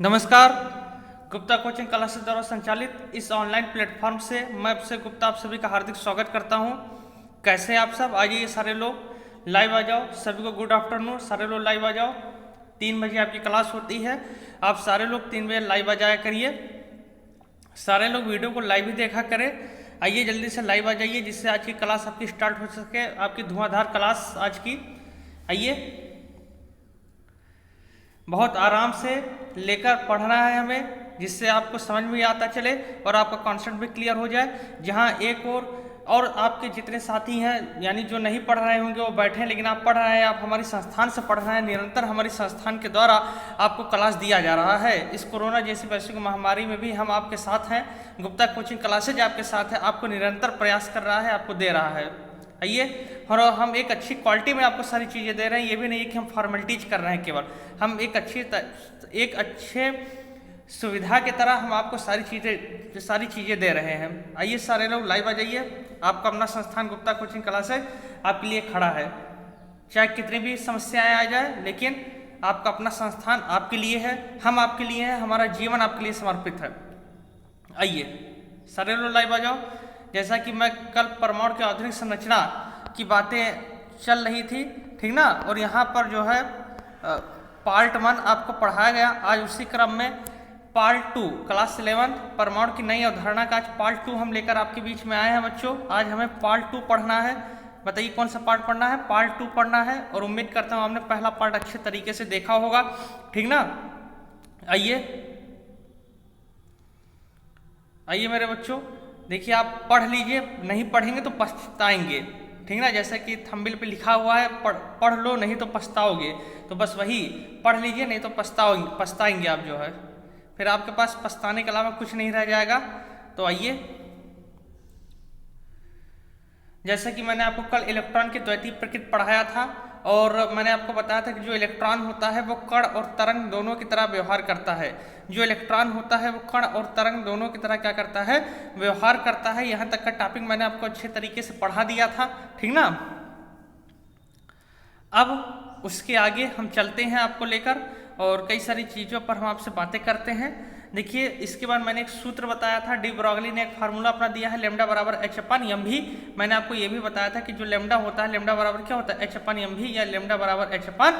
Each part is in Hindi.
नमस्कार। गुप्ता कोचिंग क्लासेस द्वारा संचालित इस ऑनलाइन प्लेटफॉर्म से मैं आपसे गुप्ता आप सभी का हार्दिक स्वागत करता हूं। कैसे हैं आप सब? आइए सारे लोग लाइव आ जाओ। सभी को गुड आफ्टरनून। सारे लोग लाइव आ जाओ। 3 बजे आपकी क्लास होती है। आप सारे लोग 3 बजे लाइव आ जाया करिए। सारे लोग वीडियो को लाइव ही देखा करें। आइए जल्दी से लाइव आ जाइए जिससे आज की क्लास आपकी स्टार्ट हो सके, आपकी धुआंधार क्लास आज की। आइए, बहुत आराम से लेकर पढ़ना है हमें, जिससे आपको समझ में आता चले और आपका कॉन्सेप्ट भी क्लियर हो जाए। जहां एक और आपके जितने साथी हैं, यानी जो नहीं पढ़ रहे होंगे वो बैठे हैं, लेकिन आप पढ़ रहे हैं, आप हमारी संस्थान से पढ़ रहे हैं। निरंतर हमारी संस्थान के द्वारा आपको क्लास दिया जा रहा है। इस कोरोना जैसी वैश्विक महामारी में भी हम आपके साथ हैं। गुप्ता कोचिंग क्लासेज आपके साथ है, आपको निरंतर प्रयास कर रहा है, आपको दे रहा है। आइए, और हम एक अच्छी क्वालिटी में आपको सारी चीज़ें दे रहे हैं। ये भी नहीं कि हम फॉर्मेलिटीज कर रहे हैं, केवल हम एक अच्छे सुविधा की तरह हम आपको सारी चीज़ें दे रहे हैं। आइए सारे लोग लाइव आ जाइए। आपका अपना संस्थान गुप्ता कोचिंग क्लास है, आपके लिए खड़ा है। चाहे कितनी भी समस्याएं आ जाए, लेकिन आपका अपना संस्थान आपके लिए है, हम आपके लिए हैं, हमारा जीवन आपके लिए समर्पित है। आइए सारे लोग लाइव आ जाओ। जैसा कि मैं कल परमाणु की आधुनिक संरचना की बातें चल रही थी, ठीक ना, और यहाँ पर जो है पार्ट 1 आपको पढ़ाया गया। आज उसी क्रम में पार्ट 2 क्लास 11 परमाणु की नई अवधारणा का आज पार्ट 2 हम लेकर आपके बीच में आए हैं बच्चों। आज हमें पार्ट 2 पढ़ना है। बताइए कौन सा पार्ट पढ़ना है? पार्ट 2 पढ़ना है, और उम्मीद करता हूँ आपने पहला पार्ट अच्छे तरीके से देखा होगा, ठीक ना। आइए मेरे बच्चों, देखिए आप पढ़ लीजिए, नहीं पढ़ेंगे तो पछताएंगे, ठीक ना। जैसा कि थंबनेल पे लिखा हुआ है, पढ़ लो नहीं तो पछताओगे। तो बस वही पढ़ लीजिए, नहीं तो पछताएंगे आप जो है, फिर आपके पास पछताने के अलावा कुछ नहीं रह जाएगा। तो आइए, जैसा कि मैंने आपको कल इलेक्ट्रॉन की द्वैतीय प्रकृति पढ़ाया था, और मैंने आपको बताया था कि जो इलेक्ट्रॉन होता है वो कण और तरंग दोनों की तरह व्यवहार करता है। जो इलेक्ट्रॉन होता है वो कण और तरंग दोनों की तरह क्या करता है? व्यवहार करता है। यहाँ तक का टॉपिक मैंने आपको अच्छे तरीके से पढ़ा दिया था, ठीक ना। अब उसके आगे हम चलते हैं आपको लेकर, और कई सारी चीज़ों पर हम आपसे बातें करते हैं। देखिए, इसके बाद मैंने एक सूत्र बताया था, डी ब्रॉगली ने एक फार्मूला अपना दिया है, लैम्डा बराबर h/m भी। मैंने आपको ये भी बताया था कि जो लैम्डा होता है, लैम्डा बराबर क्या होता है? h/m भी, या लैम्डा बराबर h/p।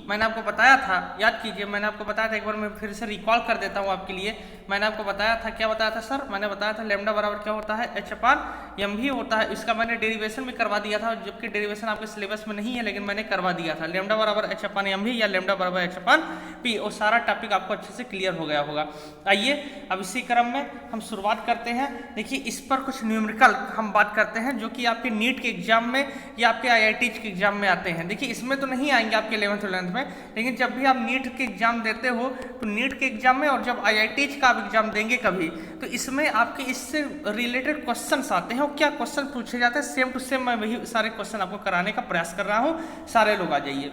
मैंने आपको बताया था, याद कीजिए, मैंने आपको बताया था, एक बार मैं फिर से रिकॉल कर देता हूँ आपके लिए। मैंने आपको बताया था, क्या बताया था सर? मैंने बताया था लैम्डा बराबर क्या होता है? h/m भी होता है। इसका मैंने डेरिवेशन भी करवा दिया था, जबकि डेरिवेशन आपके सिलेबस में नहीं है, लेकिन मैंने करवा दिया था। लैम्डा बराबर h/m भी या लैम्डा बराबर h/p, और सारा टॉपिक आपको अच्छे से क्लियर हो गया होगा। आइए, अब इसी क्रम में हम शुरुआत करते हैं। देखिए, इस पर कुछ न्यूमेरिकल हम बात करते हैं, जो कि आपके नीट के एग्जाम में या आपके IIT के एग्जाम में आते हैं। देखिए, इसमें तो नहीं आएंगे आपके 11th 11th में, लेकिन जब भी आप नीट के एग्जाम देते हो, तो नीट के एग्जाम में, और जब IIT का आप एग्जाम देंगे कभी, तो इसमें आपके इससे रिलेटेड क्वेश्चन आते हैं। और क्या क्वेश्चन पूछे जाते हैं, सेम टू सेम मैं वही सारे क्वेश्चन आपको कराने का प्रयास कर रहा हूँ। सारे लोग आ जाइए।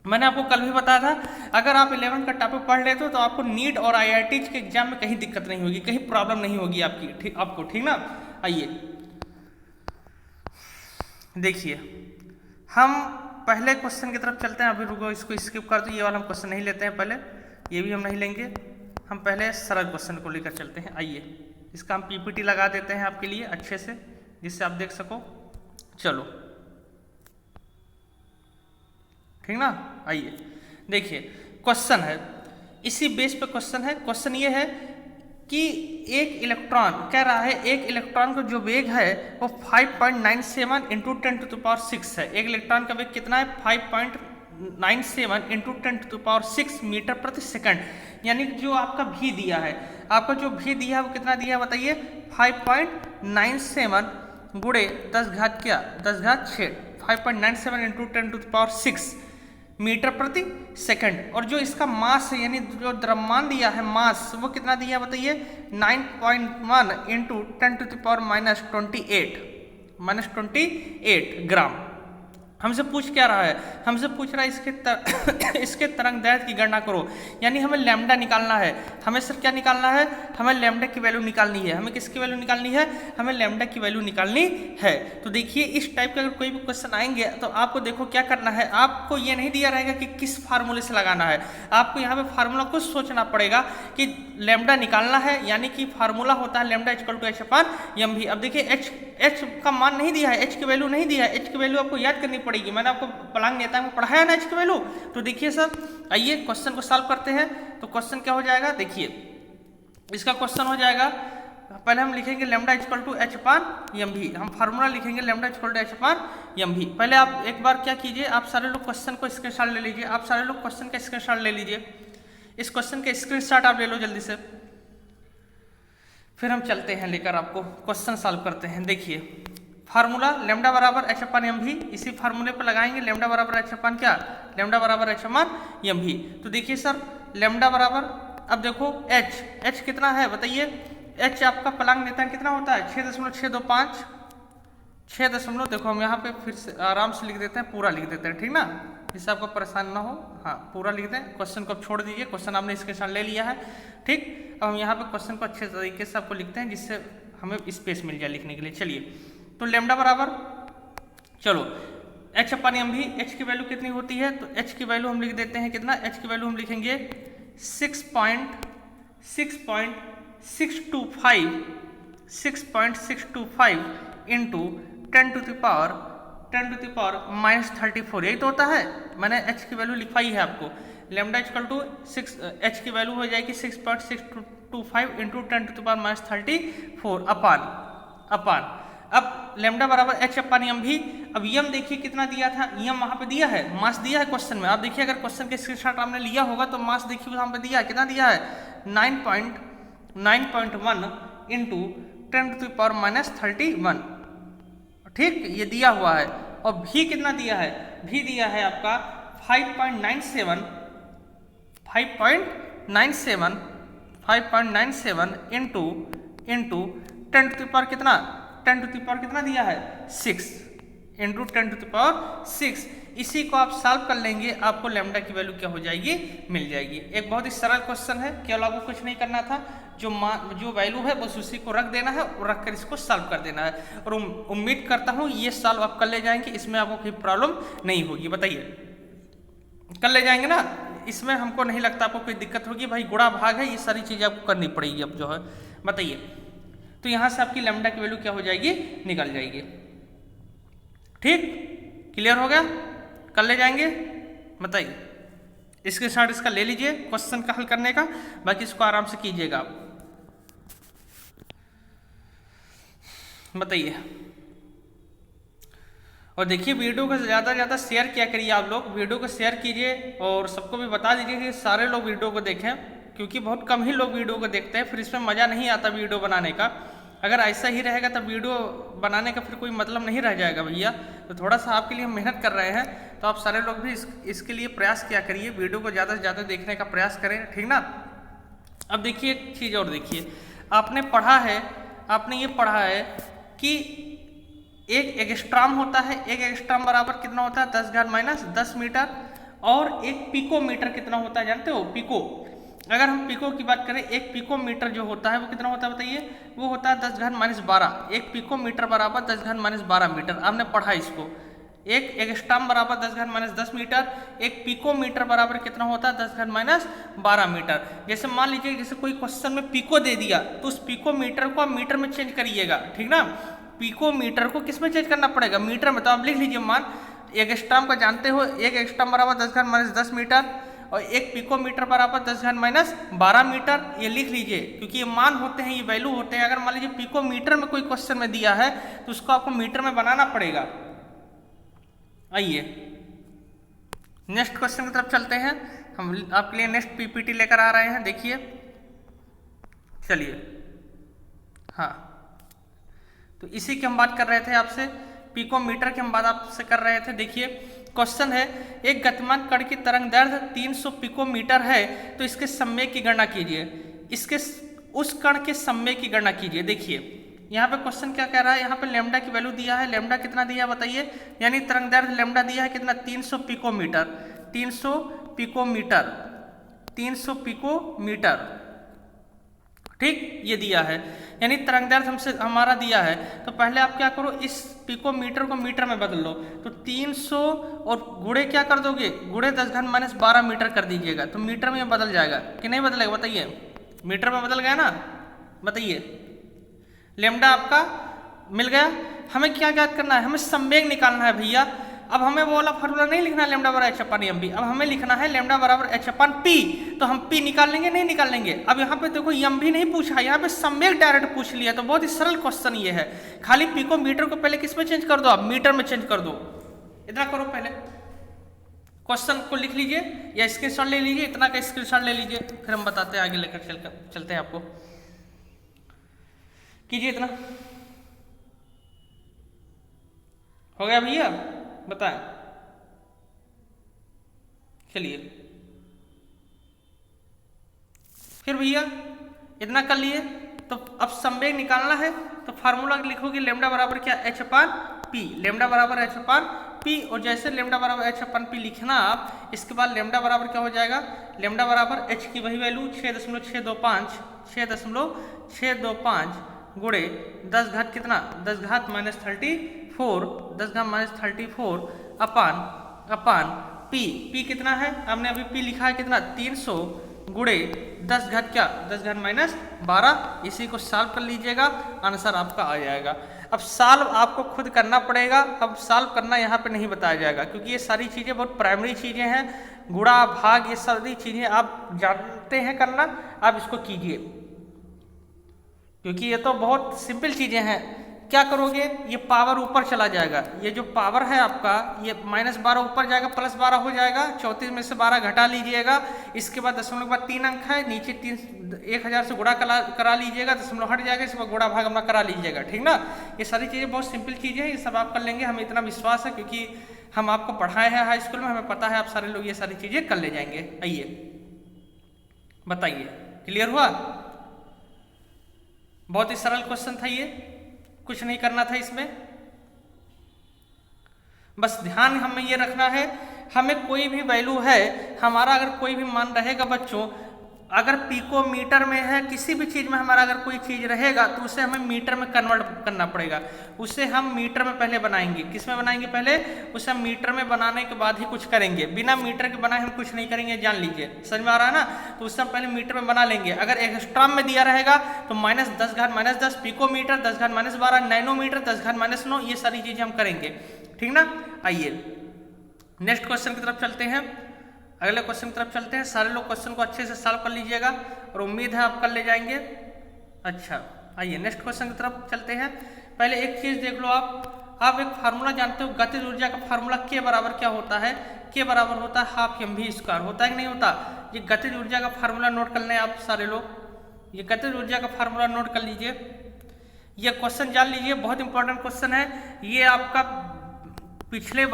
मैंने आपको कल भी बताया था, अगर आप 11 का टॉपिक पढ़ लेते हो तो आपको नीट और IIT के एग्जाम में कहीं दिक्कत नहीं होगी, कहीं प्रॉब्लम नहीं होगी आपको, ठीक ना। आइए देखिए, हम पहले क्वेश्चन की तरफ चलते हैं। अभी रुको, इसको स्किप कर दो, ये वाला हम क्वेश्चन नहीं लेते हैं पहले, ये भी हम नहीं लेंगे। हम पहले सरल क्वेश्चन को लेकर चलते हैं। आइए, इसका हम PPT लगा देते हैं आपके लिए अच्छे से, जिससे आप देख सको। चलो, ठीक ना। आइए देखिए, क्वेश्चन है, इसी बेस पे क्वेश्चन है। क्वेश्चन ये है कि एक इलेक्ट्रॉन, कह रहा है एक इलेक्ट्रॉन का जो वेग है वो 5.97 इंटू 10⁶ है। एक इलेक्ट्रॉन का वेग कितना है? 5.97 इंटू 10⁶ मीटर प्रति सेकंड। यानी जो आपका भी दिया है, आपका जो भी दिया है वो कितना दिया है बताइए? 5.97 गुणे 10⁶, 5.97 इंटू 10⁶ मीटर प्रति सेकंड। और जो इसका मास है, यानी जो द्रव्यमान दिया है, मास, वो कितना दिया है बताइए? 9.1 इंटू 10⁻⁻28 ग्राम। हमसे पूछ क्या रहा है, हमसे पूछ रहा है इसके तरंग दैर्घ्य की गणना करो, यानी हमें लैम्डा निकालना है। हमें सर क्या निकालना है, हमें लैम्डा की वैल्यू निकालनी है। हमें किसकी वैल्यू निकालनी है, हमें लैम्डा की वैल्यू निकालनी है। तो देखिए इस टाइप के अगर कोई भी क्वेश्चन आएंगे तो आपको देखो क्या करना है, आपको ये नहीं दिया रहेगा कि किस फार्मूले से लगाना है, आपको यहाँ पे फार्मूला कुछ सोचना पड़ेगा कि लैम्डा निकालना है, यानी कि फार्मूला होता है लैम्डा इक्वल टू h/mv। अब देखिए h का मान नहीं दिया है, h की वैल्यू नहीं दिया है, h की वैल्यू आपको याद करनी पड़ेगी। मैंने आपको पलांग नेता में पढ़ाया ना h की वैल्यू। तो देखिए सर आइए क्वेश्चन को सॉल्व करते हैं। तो क्वेश्चन क्या हो जाएगा, देखिए इसका क्वेश्चन हो जाएगा, पहले हम लिखेंगे लैम्डा इक्वल टू h/mv। हम फार्मूला लिखेंगे लैम्डा इक्वल टू h/mv। पहले आप एक बार क्या कीजिए, आप सारे लोग क्वेश्चन को स्क्रीनशॉट ले लीजिए, आप सारे लोग क्वेश्चन का स्क्रीनशॉट ले लीजिए, इस क्वेश्चन का स्क्रीनशॉट आप ले लो जल्दी से, फिर हम चलते हैं लेकर आपको क्वेश्चन सॉल्व करते हैं। देखिए फार्मूला लैम्डा बराबर h/mv, इसी फार्मूले पर लगाएंगे लैम्डा बराबर h क्या, लैम्डा बराबर h/mv। तो देखिए सर लैम्डा बराबर, अब देखो h कितना है बताइए, h आपका पलांग नेता कितना होता है 6.625, 6 देखो हम यहाँ पे फिर से आराम से लिख देते हैं, पूरा लिख देते हैं, ठीक ना, जिससे आपको परेशान ना हो। हाँ पूरा लिख दें, क्वेश्चन को अब छोड़ दीजिए, क्वेश्चन आपने इसके साथ ले लिया है, ठीक। अब हम यहाँ पे क्वेश्चन को अच्छे तरीके से आपको लिखते हैं जिससे हमें स्पेस मिल जाए लिखने के लिए। चलिए तो लैम्डा बराबर, चलो h/mv, h की वैल्यू कितनी होती है, तो h की वैल्यू हम लिख देते हैं कितना, h की वैल्यू हम लिखेंगे 6.625 इंटू 10⁻⁻34, यही तो होता है। मैंने h की वैल्यू लिखवाई है आपको, लैम्डा इक्वल टू 6, h की वैल्यू हो जाएगी 6.625 इंटू 10⁻⁻34 अपान। अब लैम्डा बराबर h/mv। अब यम देखिए कितना दिया था, यम वहाँ पे दिया है, मास दिया है क्वेश्चन में। आप देखिए अगर क्वेश्चन के स्क्रीनशॉट आपने लिया होगा तो मास देखिए वहाँ पे दिया है, कितना दिया है 9.1 इंटू 10⁻31, ठीक, ये दिया हुआ है। और भी कितना दिया है, भी दिया है आपका 5.97 इंटू 10 कितना दिया है 6 इंटू 10⁻6। इसी को आप सॉल्व कर लेंगे, आपको लैम्डा की वैल्यू क्या हो जाएगी, मिल जाएगी। एक बहुत ही सरल क्वेश्चन है, केवल आपको कुछ नहीं करना था, जो वैल्यू है बस उसी को रख देना है और रख कर इसको सॉल्व कर देना है। और उम्मीद करता हूँ ये सॉल्व आप कर ले जाएंगे, इसमें आपको कोई प्रॉब्लम नहीं होगी। बताइए कर ले जाएंगे ना, इसमें हमको नहीं लगता आपको कोई दिक्कत होगी। भाई गुणा भाग है, ये सारी चीज़ें आपको करनी पड़ेगी अब जो है। बताइए तो यहाँ से आपकी लैम्डा की वैल्यू क्या हो जाएगी, निकल जाएगी। ठीक, क्लियर हो गया, कर ले जाएंगे। बताइए इसके साथ इसका ले लीजिए क्वेश्चन का हल करने का, बाकी इसको आराम से कीजिएगा आप। बताइए और देखिए वीडियो को ज़्यादा से ज़्यादा शेयर किया करिए, आप लोग वीडियो को शेयर कीजिए और सबको भी बता दीजिए कि सारे लोग वीडियो को देखें, क्योंकि बहुत कम ही लोग वीडियो को देखते हैं, फिर इसमें मज़ा नहीं आता वीडियो बनाने का। अगर ऐसा ही रहेगा तो वीडियो बनाने का फिर कोई मतलब नहीं रह जाएगा भैया। तो थोड़ा सा आपके लिए हम मेहनत कर रहे हैं, तो आप सारे लोग भी इसके लिए प्रयास किया करिए, वीडियो को ज़्यादा से ज़्यादा देखने का प्रयास करें, ठीक ना। अब देखिए एक चीज़ और देखिए, आपने ये पढ़ा है कि एक एंगस्ट्रॉम होता है, एक एंगस्ट्रॉम बराबर कितना होता है 10⁻⁻10 मीटर, और एक पिकोमीटर कितना होता है जानते हो, पिको। अगर हम पिको की बात करें, एक पिकोमीटर जो होता है वो कितना होता है बताइए, वो होता है 10⁻12। एक पिकोमीटर बराबर 10⁻12 मीटर, आपने पढ़ा इसको। एक एंगस्ट्रॉम बराबर 10⁻10 मीटर, एक पिकोमीटर बराबर कितना होता है 10⁻12 मीटर। जैसे मान लीजिए जैसे कोई क्वेश्चन में पिको दे दिया तो उस पिकोमीटर को आप मीटर में चेंज करिएगा, ठीक ना। पिकोमीटर को किस में चेंज करना पड़ेगा, मीटर में। तो आप लिख लीजिए मान एंगस्ट्रॉम का जानते हो, एक एंगस्ट्रॉम बराबर 10⁻10 मीटर और एक पिकोमीटर बराबर 10⁻12 मीटर, ये लिख लीजिए क्योंकि ये मान होते हैं, ये वैल्यू होते हैं। अगर मान लीजिए पिकोमीटर में कोई क्वेश्चन में दिया है तो उसको आपको मीटर में बनाना पड़ेगा। आइए नेक्स्ट क्वेश्चन की तरफ चलते हैं, हम आपके लिए नेक्स्ट पीपीटी लेकर आ रहे हैं, देखिए। चलिए हाँ, तो इसी की हम बात कर रहे थे आपसे, पिकोमीटर की हम बात आपसे कर रहे थे। देखिए क्वेश्चन है, एक गतिमान कण की तरंग दैर्घ्य 300 पिकोमीटर है, तो इसके समय की गणना कीजिए। इसके उस कण के समय की गणना कीजिए। देखिए यहाँ पे क्वेश्चन क्या कह रहा है, यहाँ पे लेमडा की वैल्यू दिया है, लेमडा कितना दिया है बताइए, यानी तरंगदैर्घ्य लेमडा दिया है कितना 300 पिकोमीटर, 300 पिकोमीटर, 300 पिकोमीटर, ठीक, ये दिया है, यानी तरंगदैर्घ्य हमसे हमारा दिया है। तो पहले आप क्या करो, इस पिकोमीटर को मीटर में बदल लो, तो 300 और गुणे क्या कर दोगे, गुणे 10⁻12 मीटर कर दीजिएगा, तो मीटर में बदल जाएगा कि नहीं बदलेगा बताइए, मीटर में बदल गया ना, बताइए। लेमडा आपका मिल गया। हमें क्या ज्ञात करना है, हमें संवेग निकालना है भैया। अब हमें वो वाला फार्मूला नहीं लिखना है लेमडा बराबर एच अपन एम बी, अब हमें लिखना है लेमडा बराबर एच अपन पी। तो हम पी निकाल लेंगे, नहीं निकाल लेंगे। अब यहाँ पे देखो एम भी नहीं पूछा, यहाँ पे संवेग डायरेक्ट पूछ लिया, तो बहुत ही सरल क्वेश्चन ये है। खाली पी को मीटर को पहले किस में चेंज कर दो, आप मीटर में चेंज कर दो। इतना करो, पहले क्वेश्चन को लिख लीजिए या स्क्रीनशॉट ले लीजिए, इतना का स्क्रीनशॉट ले लीजिए, फिर हम बताते हैं आगे लेकर चलते हैं आपको। कीजिए, इतना हो गया भैया, बताएं। चलिए फिर भैया इतना कर लिए, तो अब संवेग निकालना है, तो फार्मूला लिखोगे लेमडा बराबर क्या, एच अपन पी, लेमडा बराबर एच अपन पी। और जैसे लेमडा बराबर एच अपन पी लिखना आप, इसके बाद लेमडा बराबर क्या हो जाएगा, लेमडा बराबर एच की वही वैल्यू 6.625, 6.625 गुणे 10 घात कितना, 10 घात -34, 10 घात -34 अपान पी कितना है, हमने अभी पी लिखा है कितना 300 गुणे 10 घात क्या, 10 घात -12। इसी को सॉल्व कर लीजिएगा, आंसर आपका आ जाएगा। अब सॉल्व आपको खुद करना पड़ेगा, अब सॉल्व करना यहाँ पे नहीं बताया जाएगा, क्योंकि ये सारी चीज़ें बहुत प्राइमरी चीज़ें हैं, गुणा भाग ये सारी चीज़ें आप जानते हैं करना, आप इसको कीजिए, क्योंकि ये तो बहुत सिंपल चीज़ें हैं। क्या करोगे, ये पावर ऊपर चला जाएगा, ये जो पावर है आपका ये -12 ऊपर जाएगा, +12 हो जाएगा, 34 में से 12 घटा लीजिएगा। इसके बाद दशमलव के बाद 3 अंक है, नीचे 1000 से गुणा करा लीजिएगा, दशमलव हट जाएगा, इसके बाद गुणा भाग अपना करा लीजिएगा, ठीक ना। ये सारी चीज़ें बहुत सिंपल चीज़ें हैं, ये सब आप कर लेंगे, हमें इतना विश्वास है, क्योंकि हम आपको पढ़ाए हैं हाई स्कूल में, हमें पता है आप सारे लोग ये सारी चीज़ें कर ले जाएंगे। आइए बताइए, क्लियर हुआ। बहुत ही सरल क्वेश्चन था ये, कुछ नहीं करना था इसमें, बस ध्यान हमें ये रखना है, हमें कोई भी वैल्यू है हमारा, अगर कोई भी मान रहेगा बच्चों, अगर पिकोमीटर में है, किसी भी चीज़ में हमारा अगर कोई चीज़ रहेगा तो उसे हमें मीटर में कन्वर्ट करना पड़ेगा। उसे हम मीटर में पहले बनाएंगे, किस में बनाएंगे पहले, उसे हम मीटर में बनाने के बाद ही कुछ करेंगे, बिना मीटर के बनाए हम कुछ नहीं करेंगे, जान लीजिए, समझ में आ रहा है ना। तो उससे हम पहले मीटर में बना लेंगे। अगर एक्स्ट्राम में दिया रहेगा तो -10 घात -10 पिकोमीटर, 10 घात -12 नैनोमीटर, 10 घात -9, ये सारी चीज़ें हम करेंगे, ठीक ना। आइए नेक्स्ट क्वेश्चन की तरफ चलते हैं, अगले क्वेश्चन की तरफ चलते हैं। सारे लोग क्वेश्चन को अच्छे से सॉल्व कर लीजिएगा और उम्मीद है आप कर ले जाएंगे। अच्छा, आइए नेक्स्ट क्वेश्चन की तरफ चलते हैं। पहले एक चीज़ देख लो, आप एक फार्मूला जानते हो, गतिज ऊर्जा का फार्मूला के बराबर क्या होता है, के बराबर होता है ½ mv², होता है कि नहीं होता। ये गतिज ऊर्जा का फार्मूला नोट कर लें आप सारे लोग, ये गतिज ऊर्जा का फार्मूला नोट कर लीजिए, ये क्वेश्चन जान लीजिए, बहुत इंपॉर्टेंट क्वेश्चन है ये। आपका पिछले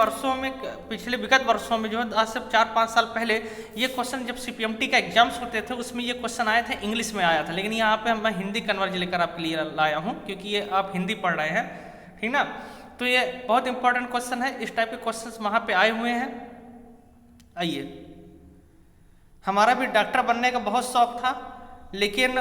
विगत वर्षों में जो है, आज से 4-5 साल पहले ये क्वेश्चन जब CPMT का एग्जाम्स होते थे उसमें ये क्वेश्चन आए थे, इंग्लिश में आया था, लेकिन यहाँ पे मैं हिंदी कन्वर्ज लेकर आपके लिए लाया हूँ, क्योंकि ये आप हिंदी पढ़ रहे हैं, ठीक ना। तो ये बहुत इंपॉर्टेंट क्वेश्चन है, इस टाइप के क्वेश्चन वहाँ पे आए हुए हैं। आइए, हमारा भी डॉक्टर बनने का बहुत शौक था, लेकिन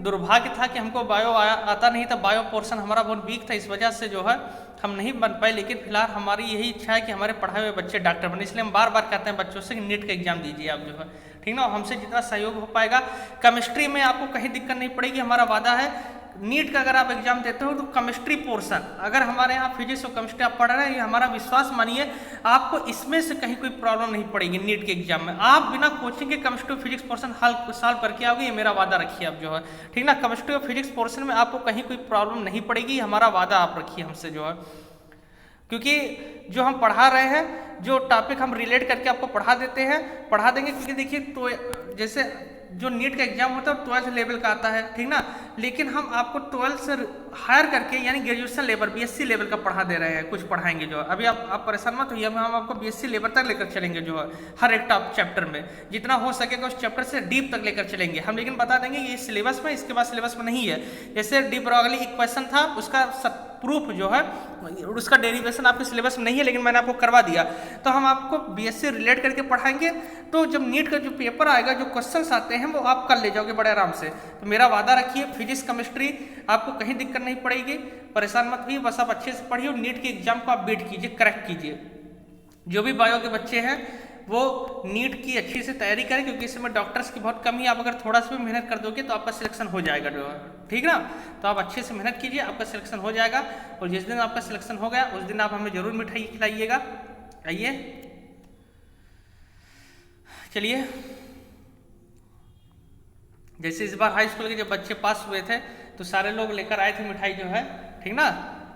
दुर्भाग्य था कि हमको बायो आता नहीं था, बायो पोर्शन हमारा बहुत वीक था, इस वजह से जो है हम नहीं बन पाए। लेकिन फिलहाल हमारी यही इच्छा है कि हमारे पढ़ाए हुए बच्चे डॉक्टर बने, इसलिए हम बार बार कहते हैं बच्चों से कि नीट का एग्जाम दीजिए आप जो है, ठीक ना। हमसे जितना सहयोग हो पाएगा, केमिस्ट्री में आपको कहीं दिक्कत नहीं पड़ेगी, हमारा वादा है। नीट का अगर आप एग्जाम देते हो तो केमिस्ट्री पोर्शन, अगर हमारे यहाँ फिजिक्स और केमिस्ट्री आप पढ़ रहे हैं, ये हमारा विश्वास मानिए, आपको इसमें से कहीं कोई प्रॉब्लम नहीं पड़ेगी नीट के एग्जाम में। आप बिना कोचिंग के केमिस्ट्री और फिजिक्स पोर्शन सॉल्व करके आओगे, ये मेरा वादा रखिए आप जो है, ठीक ना। केमिस्ट्री और फिजिक्स पोर्शन में आपको कहीं कोई प्रॉब्लम नहीं पड़ेगी, हमारा वादा आप रखिए हमसे जो है, क्योंकि जो हम पढ़ा रहे हैं, जो टॉपिक हम रिलेट करके आपको पढ़ा देंगे, क्योंकि देखिए तो जैसे जो नीट का एग्जाम होता है 12th लेवल का आता है, ठीक ना, लेकिन हम आपको 12th से हायर करके यानी ग्रेजुएशन लेवल बीएससी लेवल का पढ़ा दे रहे हैं, कुछ पढ़ाएंगे जो है। अभी आप परेशान मत होइए, हम आपको बीएससी लेवल तक लेकर चलेंगे जो है, हर एक टॉप चैप्टर में जितना हो सकेगा उस चैप्टर से डीप तक लेकर चलेंगे हम, लेकिन बता देंगे ये सिलेबस में, इसके बाद सिलेबस में नहीं है। जैसे डी ब्रोगली इक्वेशन था, उसका प्रूफ जो है उसका डेरिवेशन आपके सिलेबस में नहीं है, लेकिन मैंने आपको करवा दिया। तो हम आपको बीएससी रिलेट करके पढ़ाएंगे, तो जब नीट का जो पेपर आएगा, जो क्वेश्चंस आते हैं वो आप कर ले जाओगे बड़े आराम से। तो मेरा वादा रखिए, फिजिक्स केमिस्ट्री आपको कहीं दिक्कत नहीं पड़ेगी, परेशान मत होइए, बस आप अच्छे से पढ़िए और नीट के एग्जाम को आप बीट कीजिए, क्रैक कीजिए। जो भी बायो के बच्चे हैं वो नीट की अच्छी से तैयारी करें, क्योंकि इस समय डॉक्टर्स की बहुत कमी है। आप अगर थोड़ा सा भी मेहनत कर दोगे तो आपका सिलेक्शन हो जाएगा जो है, ठीक ना। तो आप अच्छे से मेहनत कीजिए, आपका सिलेक्शन हो जाएगा। और जिस दिन आपका सिलेक्शन हो गया उस दिन आप हमें जरूर मिठाई खिलाइएगा। आइए चलिए, जैसे इस बार हाई स्कूल के जब बच्चे पास हुए थे तो सारे लोग लेकर आए थे मिठाई जो है, ठीक ना,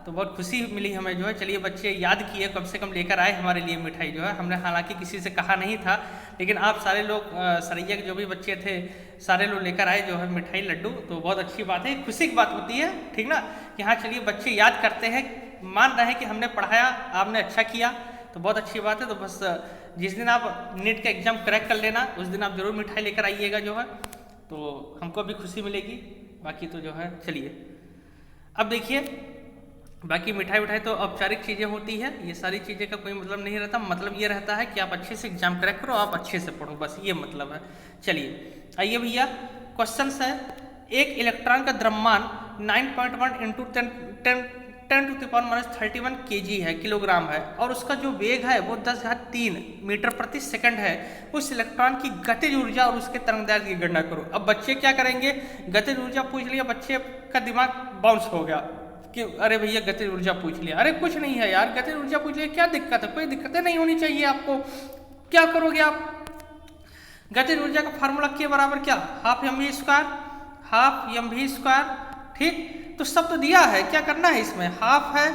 तो बहुत खुशी मिली हमें जो है। चलिए बच्चे याद किए, कम से कम लेकर आए हमारे लिए मिठाई जो है। हमने हालांकि किसी से कहा नहीं था, लेकिन आप सारे लोग सरैया के जो भी बच्चे थे सारे लोग लेकर आए जो है मिठाई लड्डू, तो बहुत अच्छी बात है, खुशी की बात होती है, ठीक ना, कि हाँ चलिए बच्चे याद करते हैं, मान रहे हैं कि हमने पढ़ाया, आपने अच्छा किया, तो बहुत अच्छी बात है। तो बस जिस दिन आप नीट का एग्जाम क्रैक कर लेना उस दिन आप जरूर मिठाई लेकर आइएगा जो है, तो हमको भी खुशी मिलेगी। बाकी तो जो है चलिए, अब देखिए, बाकी मिठाई उठाई तो औपचारिक चीज़ें होती है, ये सारी चीज़ें का कोई मतलब नहीं रहता। मतलब ये रहता है कि आप अच्छे से एग्जाम क्रैक करो, आप अच्छे से पढ़ो, बस ये मतलब है। चलिए आइए भैया, क्वेश्चन है, एक इलेक्ट्रॉन का द्रव्यमान 9.1 इंटू 10⁻³ kg है, किलोग्राम है, और उसका जो वेग है वो 10⁻³ मीटर प्रति सेकंड है। उस इलेक्ट्रॉन की गतिज ऊर्जा और उसके तरंगदैर्घ्य की गणना करो। अब बच्चे क्या करेंगे, गतिज ऊर्जा पूछ लिया, बच्चे का दिमाग बाउंस हो गया कि अरे भैया गतिज ऊर्जा पूछ लिया, अरे कुछ नहीं है यार, गतिज ऊर्जा पूछ लिया, क्या दिक्कत है, कोई दिक्कतें नहीं होनी चाहिए आपको। क्या करोगे आप, गतिज ऊर्जा का फार्मूला के बराबर क्या, हाफ एम वी स्क्वायर, ठीक। तो सब तो दिया है, क्या करना है इसमें, हाफ है,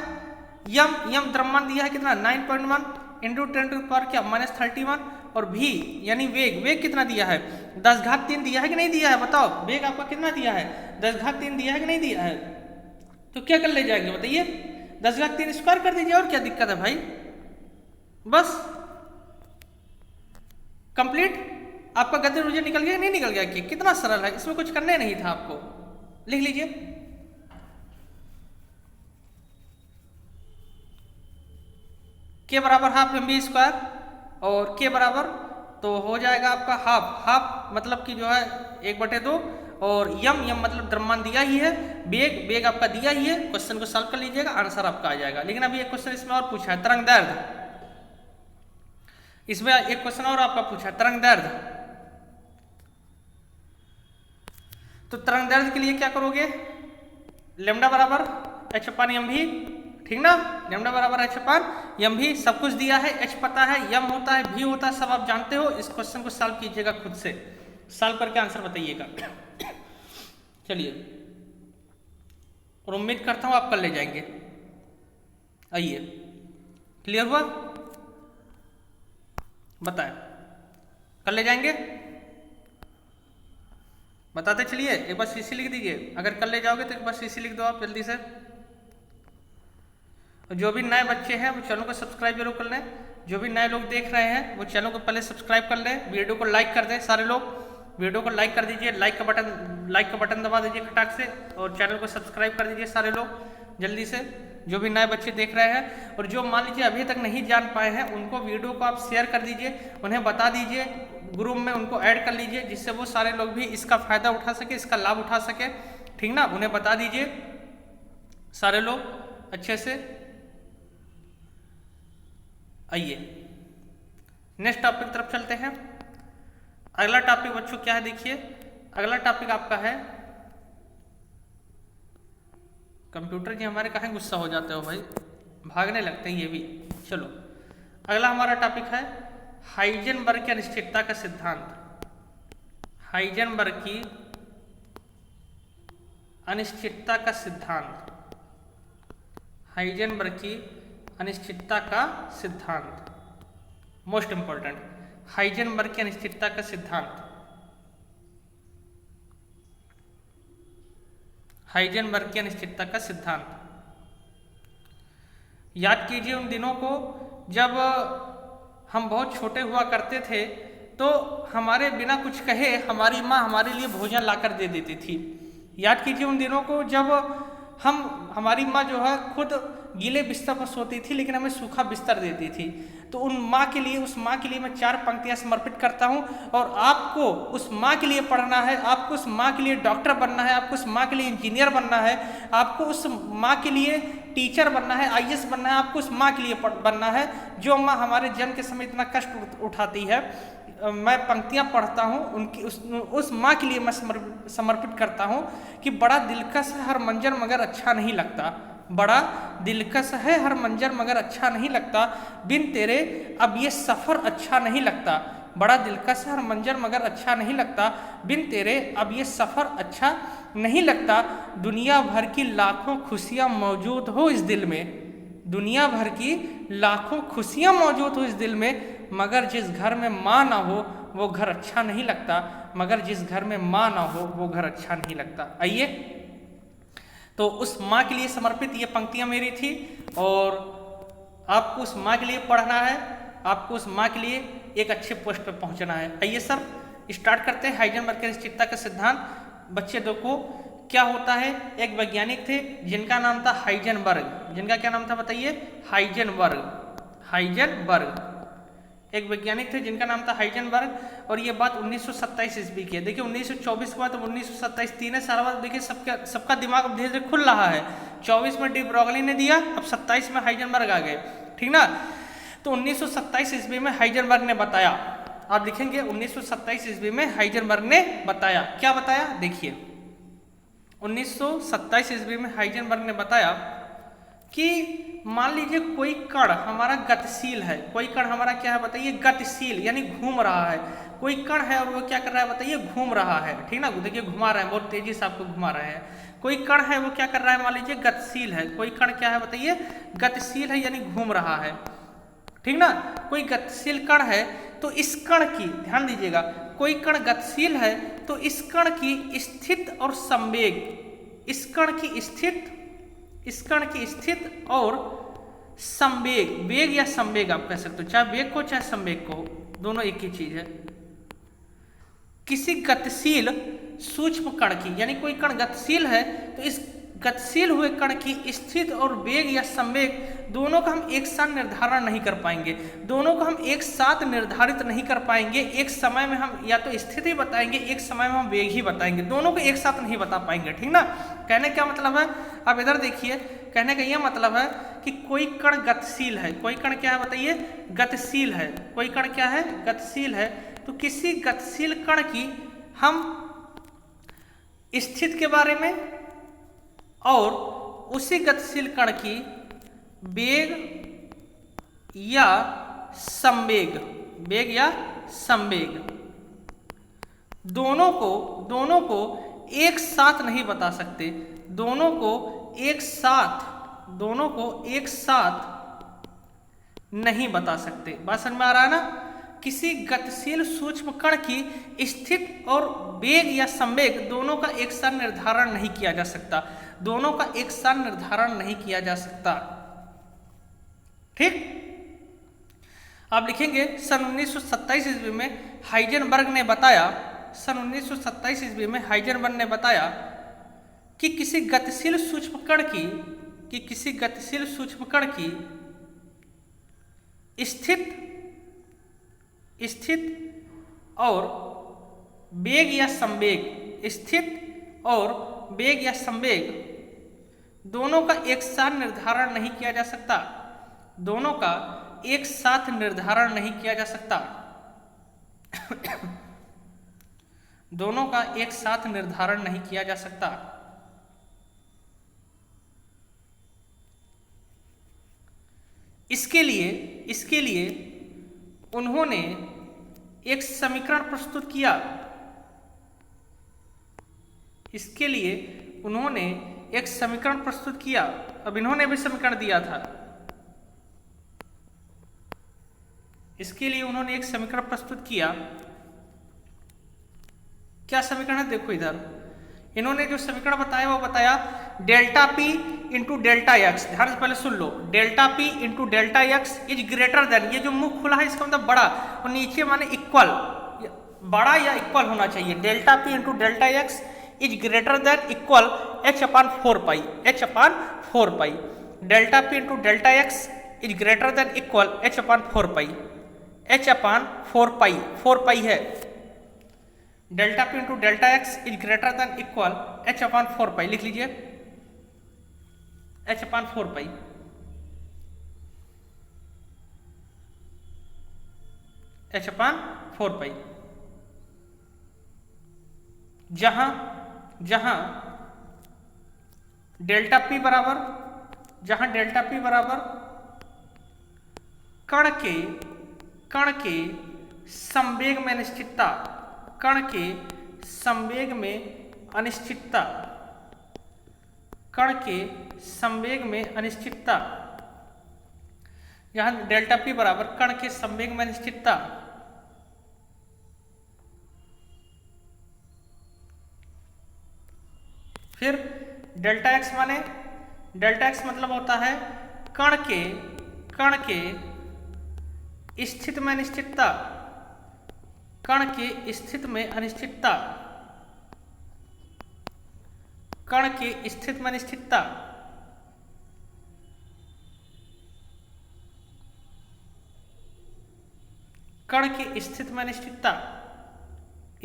यम द्रव्यमान दिया है कितना 9.1 इंटू 10⁻³ क्या -31, और भी यानी वेग कितना दिया है 10⁻³ दिया है कि नहीं दिया है, बताओ वेग आपका कितना दिया है, 10⁻³ दिया है कि नहीं दिया है। तो क्या कर ले जाएंगे बताइए, 10⁻³ स्क्वायर कर दीजिए, और क्या दिक्कत है भाई, बस कंप्लीट। आपका गतिज ऊर्जा निकल गया नहीं निकल गया, कि कितना सरल है, इसमें कुछ करने नहीं था आपको, लिख लीजिए। के बराबर हाफ एम वी स्क्वायर, और के बराबर तो हो जाएगा आपका हाफ मतलब कि जो है 1/2, और यम मतलब द्रव्यमान दिया ही है, वेग आपका दिया ही है। क्वेश्चन को सॉल्व कर लीजिएगा, आंसर आपका आ जाएगा। लेकिन अभी एक क्वेश्चन इसमें और पूछा है, तरंगदैर्घ्य, इसमें एक क्वेश्चन और आपका पूछा है तरंगदैर्घ्य। तो तरंगदैर्घ्य के लिए क्या करोगे, लैम्डा बराबर h/mv, ठीक ना, लैम्डा बराबर h/mv, सब कुछ दिया है, h पता है, m होता है, v होता है, सब आप जानते हो। इस क्वेश्चन को सॉल्व कीजिएगा, खुद से सॉल्व करके आंसर बताइएगा। चलिए, और उम्मीद करता हूं आप कर ले जाएंगे। आइए, क्लियर हुआ, बताएं, कर ले जाएंगे, बताते चलिए। एक बार सीसी लिख दीजिए, अगर कर ले जाओगे तो एक बार सीसी लिख दो आप जल्दी से। जो भी नए बच्चे हैं वो चैनल को सब्सक्राइब जरूर कर लें, जो भी नए लोग देख रहे हैं वो चैनल को पहले सब्सक्राइब कर लें, वीडियो को लाइक कर दें, सारे लोग वीडियो को लाइक कर दीजिए, लाइक का बटन दबा दीजिए खटाक से, और चैनल को सब्सक्राइब कर दीजिए सारे लोग जल्दी से, जो भी नए बच्चे देख रहे हैं। और जो मान लीजिए अभी तक नहीं जान पाए हैं उनको वीडियो को आप शेयर कर दीजिए, उन्हें बता दीजिए, ग्रुप में उनको ऐड कर लीजिए, जिससे वो सारे लोग भी इसका फायदा उठा सके, इसका लाभ उठा सके, ठीक ना, उन्हें बता दीजिए सारे लोग अच्छे से। आइए नेक्स्ट टॉपिक तरफ चलते हैं। अगला टॉपिक बच्चों क्या है, देखिए अगला टॉपिक आपका है, कंप्यूटर जी हमारे कहाँ गुस्सा हो जाते हो भाई, भागने लगते हैं ये भी। चलो अगला हमारा टॉपिक है हाइजेनबर्ग की अनिश्चितता का सिद्धांत। हाइजेनबर्ग की अनिश्चितता का सिद्धांत, हाइजेनबर्ग की अनिश्चितता का सिद्धांत, मोस्ट इंपॉर्टेंट, हाइजेनबर्ग की अनिश्चितता का सिद्धांत। हाइजेनबर्ग की अनिश्चितता का सिद्धांत। याद कीजिए उन दिनों को जब हम बहुत छोटे हुआ करते थे, तो हमारे बिना कुछ कहे हमारी माँ हमारे लिए भोजन लाकर दे देती थी। याद कीजिए उन दिनों को जब हमारी माँ जो है खुद गीले बिस्तर पर सोती थी लेकिन हमें सूखा बिस्तर देती थी। तो उस माँ के लिए मैं 4 पंक्तियाँ समर्पित करता हूँ। और आपको उस माँ के लिए पढ़ना है, आपको उस माँ के लिए डॉक्टर बनना है, आपको उस माँ के लिए इंजीनियर बनना है, आपको उस माँ के लिए टीचर बनना है, IAS बनना है, आपको उस माँ के लिए बनना है जो माँ हमारे जन्म के समय इतना कष्ट उठाती है। मैं पंक्तियाँ पढ़ता हूँ, उनकी उस माँ के लिए मैं समर्पित करता हूँ कि बड़ा दिलकश है हर मंजर मगर अच्छा नहीं लगता, बड़ा दिलकश है हर मंजर मगर अच्छा नहीं लगता, बिन तेरे अब ये सफ़र अच्छा नहीं लगता, बड़ा दिलकश है हर मंजर मगर अच्छा नहीं लगता, बिन तेरे अब ये सफ़र अच्छा नहीं लगता। दुनिया भर की लाखों खुशियाँ मौजूद हो इस दिल में, दुनिया भर की लाखों खुशियाँ मौजूद हो इस दिल में, मगर जिस घर में माँ ना हो वो घर अच्छा नहीं लगता, मगर जिस घर में माँ ना हो वो घर अच्छा नहीं लगता। आइए, तो उस माँ के लिए समर्पित ये पंक्तियाँ मेरी थी और आपको उस माँ के लिए पढ़ना है, आपको उस माँ के लिए एक अच्छे पोस्ट पर पहुँचना है। आइए सर स्टार्ट करते हैं हाइजेनबर्ग की अनिश्चितता का सिद्धांत। बच्चे देखो क्या होता है, एक वैज्ञानिक थे जिनका नाम था हाइजेनबर्ग, जिनका क्या नाम था बताइए, हाइजेनबर्ग एक वैज्ञानिक थे जिनका नाम था हाइजेनबर्ग। और ये बात 1927 ईस्वी की है। देखिए 1924 के बाद 1927 3 साल बाद देखिए सबका दिमाग अब धीरे धीरे खुल रहा है। 24 में डी ब्रॉगली ने दिया, अब 27 में हाइजेनबर्ग आ गए, ठीक ना। तो 1927 ईस्वी में हाइजेनबर्ग ने बताया, आप लिखेंगे 1927 ईस्वी में हाइजेनबर्ग ने बताया, क्या बताया देखिए 1927 ईस्वी में हाइजेनबर्ग ने बताया कि मान लीजिए कोई कण हमारा गतिशील है, कोई कण हमारा क्या है बताइए, गतिशील यानी घूम रहा है। कोई कण है और वो क्या कर रहा है बताइए, घूम रहा है, ठीक ना। देखिए घुमा रहे हैं, बहुत तेजी से आपको घुमा रहे हैं। कोई कण है वो क्या कर रहा है, मान लीजिए गतिशील है, कोई कण क्या है बताइए, गतिशील है यानी घूम रहा है, ठीक ना। कोई गतिशील कण है तो इस कण की, ध्यान दीजिएगा, कोई कण गतिशील है तो इस कण की स्थिति और संवेग, इस कण की स्थिति और संवेग, वेग या संवेग आप कह सकते हो, चाहे वेग को चाहे संवेग को, दोनों एक ही चीज है। किसी गतिशील सूक्ष्म कण की, यानी कोई कण गतिशील है तो इस गतिशील हुए कण की स्थिति और वेग या संवेग दोनों का हम एक साथ निर्धारण नहीं कर पाएंगे, दोनों को हम एक साथ निर्धारित नहीं कर पाएंगे। एक समय में हम या तो स्थिति बताएंगे, एक समय में हम वेग ही बताएंगे, दोनों को एक साथ नहीं बता पाएंगे, ठीक ना। कहने क्या मतलब है, अब इधर देखिए, कहने का यह मतलब है कि कोई कण गतिशील है, कोई कण क्या है बताइए, गतिशील है, कोई कण क्या है, गतिशील है। तो किसी गतिशील कण की हम स्थिति के बारे में और उसी गतिशील कण की वेग या संवेग, वेग या संवेग दोनों को एक साथ नहीं बता सकते, दोनों को एक साथ नहीं बता सकते। बात समझ में आ रहा है ना। किसी गतिशील सूक्ष्म कण की स्थिति और वेग या संवेग दोनों का एक साथ निर्धारण नहीं किया जा सकता, दोनों का एक साथ निर्धारण नहीं किया जा सकता, ठीक। आप लिखेंगे सन 1927 ईस्वी में हाइजेनबर्ग ने बताया, सन 1927 ईस्वी में हाइजेनबर्ग ने बताया कि किसी गतिशील सूक्ष्म कण की स्थिति और वेग या संवेग, स्थिति और वेग या संवेग दोनों का एक साथ निर्धारण नहीं किया जा सकता, दोनों का एक साथ निर्धारण नहीं किया जा सकता दोनों का एक साथ निर्धारण नहीं किया जा सकता। इसके लिए उन्होंने एक समीकरण प्रस्तुत किया, इसके लिए उन्होंने एक समीकरण प्रस्तुत किया। अब इन्होंने भी समीकरण दिया था, इसके लिए उन्होंने एक समीकरण प्रस्तुत किया। क्या समीकरण है देखो इधर, इन्होंने जो समीकरण बताया वो बताया delta P into delta x. ध्यान से पहले सुन लो, delta P into delta x is greater than, ये जो मुख खुला है इसका मतलब बड़ा, और नीचे माने इक्वल, बड़ा या इक्वल होना चाहिए। Delta P into delta x is greater than equal h upon 4 pi, h upon 4 pi. Delta P into delta x is greater than equal h upon 4 pi, h upon 4 pi, 4 pi है। Delta P into delta x is greater than equal h upon 4 pi, लिख लीजिए H upon 4 pi. H upon 4 पाई, जहां जहां डेल्टा पी बराबर, जहां डेल्टा पी बराबर कण के संवेग में अनिश्चितता, कण के संवेग में अनिश्चितता, कण के संवेग में अनिश्चितता, यहां डेल्टा पी बराबर कण के संवेग में अनिश्चितता, फिर डेल्टा एक्स माने, डेल्टा एक्स मतलब होता है कण के स्थित में अनिश्चितता, कण के स्थित में अनिश्चितता, कण के स्थित में अनिश्चितता, कण के स्थित में अनिश्चितता।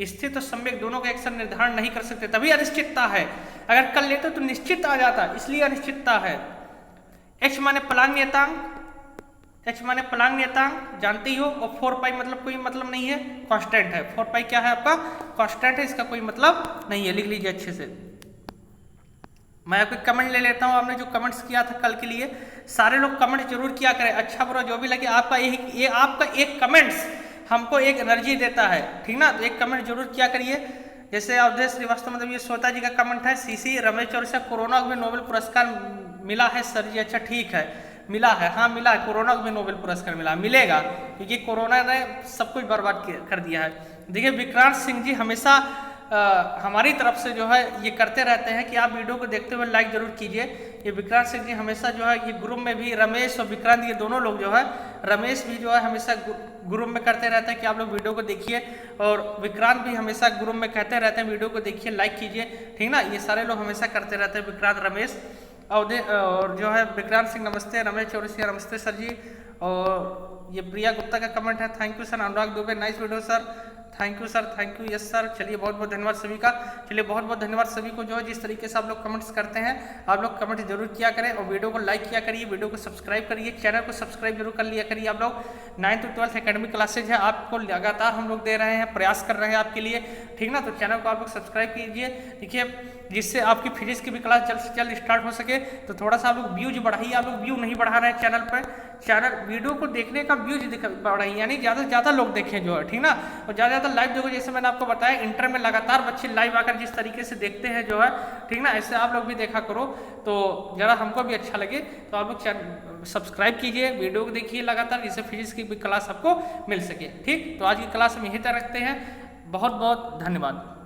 स्थित और सम्यक दोनों का एक्शन निर्धारण नहीं कर सकते, तभी अनिश्चितता है। अगर कर लेते तो निश्चित आ जाता, इसलिए अनिश्चितता है। h माने प्लांग नियतांक, h माने प्लांग नियतांक जानते ही हो, और 4 पाई मतलब कोई मतलब नहीं है, कांस्टेंट है। 4 पाई क्या है आपका, कांस्टेंट है, इसका कोई मतलब नहीं है, लिख लीजिए अच्छे से। मैं आपको कमेंट ले लेता हूं, आपने जो कमेंट्स किया था कल के लिए, सारे लोग कमेंट जरूर किया करें, अच्छा बुरा जो भी लगे। आपका ये आपका एक कमेंट्स हमको एक एनर्जी देता है, ठीक ना। तो एक कमेंट जरूर किया करिए। जैसे अवधेश श्रीवास्तव, मतलब ये श्वेता जी का कमेंट है, सीसी रमेश चौरसिया, कोरोना को भी नोबेल पुरस्कार मिला है सर जी। अच्छा ठीक है, मिला है, हाँ मिला है, कोरोना को भी नोबेल पुरस्कार मिलेगा, क्योंकि कोरोना ने सब कुछ बर्बाद कर दिया है। देखिए विक्रांत सिंह जी हमेशा हमारी तरफ से जो है ये करते रहते हैं कि आप वीडियो को देखते हुए लाइक जरूर कीजिए। ये विक्रांत सिंह जी हमेशा जो है ये ग्रुप में भी, रमेश और विक्रांत ये दोनों लोग जो है, रमेश भी जो है हमेशा ग्रुप में करते रहते हैं कि आप लोग वीडियो को देखिए, और विक्रांत भी हमेशा ग्रुप में कहते रहते हैं वीडियो को देखिए, लाइक कीजिए, ठीक ना। ये सारे लोग हमेशा करते रहते हैं, विक्रांत, रमेश और जो है विक्रांत सिंह नमस्ते, रमेश चौरसिया नमस्ते सर जी। और ये प्रिया गुप्ता का कमेंट है, thank you sir. Anurag Dubey nice video sir, thank you sir, thank you, yes sir. चलिए बहुत बहुत धन्यवाद सभी का। चलिए बहुत बहुत धन्यवाद सभी को, जो है जिस तरीके से आप लोग कमेंट्स करते हैं, आप लोग कमेंट जरूर किया करें, और वीडियो को लाइक किया करिए, वीडियो को सब्सक्राइब करिए, चैनल को सब्सक्राइब जरूर कर लिया करिए। आप लोग 9th to 12th academic classes है, आपको लगातार हम लोग दे रहे हैं, प्रयास कर रहे हैं आपके लिए, ठीक ना। तो चैनल को आप लोग सब्सक्राइब कीजिए, देखिए, जिससे आपकी फिजिक्स की भी क्लास जल्द से जल्द स्टार्ट हो सके। तो थोड़ा सा आप लोग व्यूज बढ़ाइए, आप लोग व्यू नहीं बढ़ा रहे हैं चैनल पर, चैनल वीडियो को देखने का व्यूज बढ़ाइए, यानी ज़्यादा से ज़्यादा लोग देखें जो है, ठीक ना। और ज़्यादा ज़्यादा लाइव देखो, जैसे मैंने आपको बताया इंटर में लगातार बच्चे लाइव आकर जिस तरीके से देखते हैं जो है, ठीक ना, ऐसे आप लोग भी देखा करो, तो ज़रा हमको भी अच्छा लगे। तो आप लोग चैनल सब्सक्राइब कीजिए, वीडियो को देखिए लगातार, जिससे फिजिक्स की भी क्लास आपको मिल सके, ठीक। तो आज की क्लास हम यहीं तक रखते हैं, बहुत बहुत धन्यवाद।